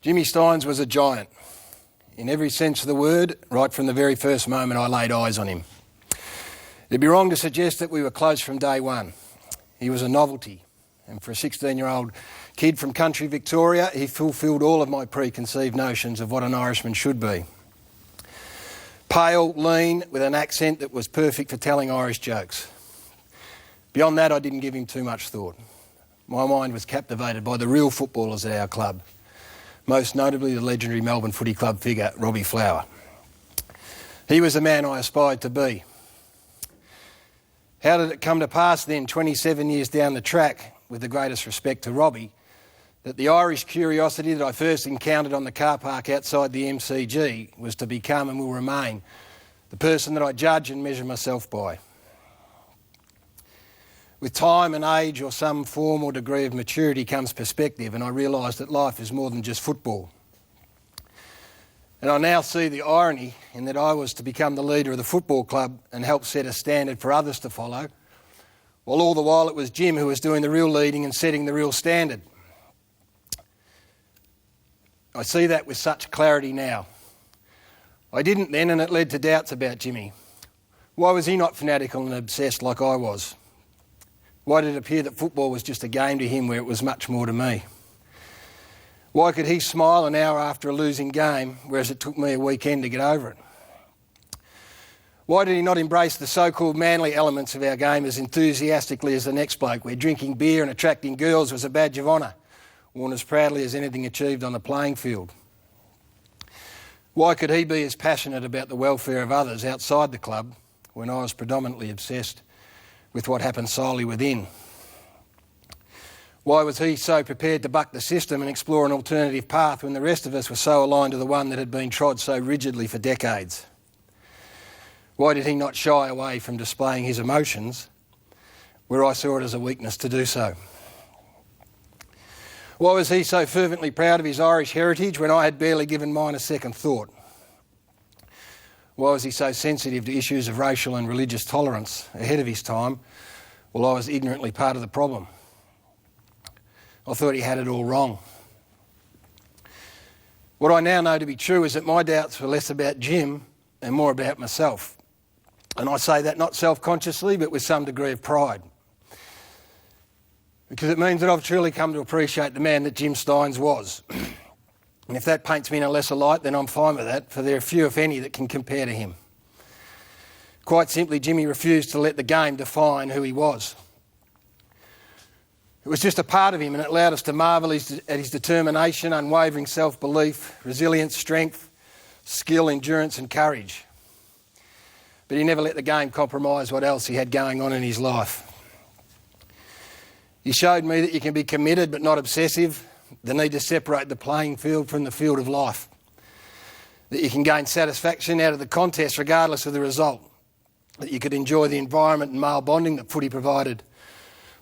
Jimmy Stynes was a giant, in every sense of the word, right from the very first moment I laid eyes on him. It'd be wrong to suggest that we were close from day one. He was a novelty, and for a 16-year-old kid from country Victoria, he fulfilled all of my preconceived notions of what an Irishman should be. Pale, lean, with an accent that was perfect for telling Irish jokes. Beyond that, I didn't give him too much thought. My mind was captivated by the real footballers at our club, most notably the legendary Melbourne Footy Club figure, Robbie Flower. He was the man I aspired to be. How did it come to pass then, 27 years down the track, with the greatest respect to Robbie, that the Irish curiosity that I first encountered on the car park outside the MCG was to become and will remain the person that I judge and measure myself by? With time and age or some form or degree of maturity comes perspective, and I realised that life is more than just football. And I now see the irony in that I was to become the leader of the football club and help set a standard for others to follow, while all the while it was Jim who was doing the real leading and setting the real standard. I see that with such clarity now. I didn't then, and it led to doubts about Jimmy. Why was he not fanatical and obsessed like I was? Why did it appear that football was just a game to him where it was much more to me? Why could he smile an hour after a losing game, whereas it took me a weekend to get over it? Why did he not embrace the so-called manly elements of our game as enthusiastically as the next bloke, where drinking beer and attracting girls was a badge of honour, worn as proudly as anything achieved on the playing field? Why could he be as passionate about the welfare of others outside the club when I was predominantly obsessed with what happened solely within? Why was he so prepared to buck the system and explore an alternative path when the rest of us were so aligned to the one that had been trod so rigidly for decades? Why did he not shy away from displaying his emotions where I saw it as a weakness to do so? Why was he so fervently proud of his Irish heritage when I had barely given mine a second thought? Why was he so sensitive to issues of racial and religious tolerance ahead of his time, while I was ignorantly part of the problem? I thought he had it all wrong. What I now know to be true is that my doubts were less about Jim and more about myself. And I say that not self-consciously, but with some degree of pride. Because it means that I've truly come to appreciate the man that Jim Stynes was. And if that paints me in a lesser light, then I'm fine with that, for there are few, if any, that can compare to him. Quite simply, Jimmy refused to let the game define who he was. It was just a part of him, and it allowed us to marvel at his determination, unwavering self-belief, resilience, strength, skill, endurance and courage. But he never let the game compromise what else he had going on in his life. He showed me that you can be committed but not obsessive, the need to separate the playing field from the field of life, that you can gain satisfaction out of the contest regardless of the result, that you could enjoy the environment and male bonding that footy provided,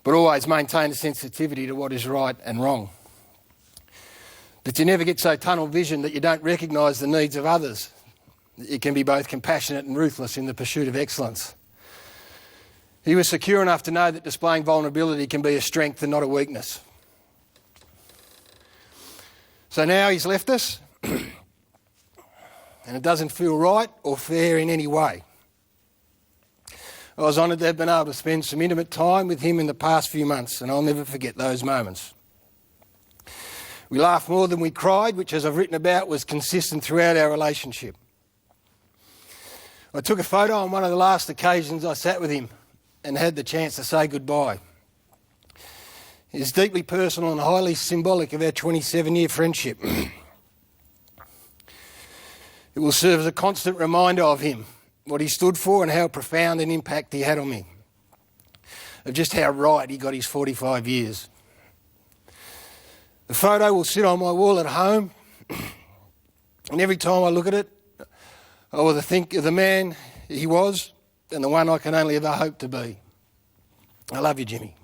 but always maintain a sensitivity to what is right and wrong, that you never get so tunnel vision that you don't recognise the needs of others, that you can be both compassionate and ruthless in the pursuit of excellence. He was secure enough to know that displaying vulnerability can be a strength and not a weakness. So now he's left us, and it doesn't feel right or fair in any way. I was honoured to have been able to spend some intimate time with him in the past few months, and I'll never forget those moments. We laughed more than we cried, which, as I've written about, was consistent throughout our relationship. I took a photo on one of the last occasions I sat with him and had the chance to say goodbye. It's deeply personal and highly symbolic of our 27-year friendship. It will serve as a constant reminder of him, what he stood for and how profound an impact he had on me, of just how right he got his 45 years. The photo will sit on my wall at home, and every time I look at it, I will think of the man he was and the one I can only ever hope to be. I love you, Jimmy.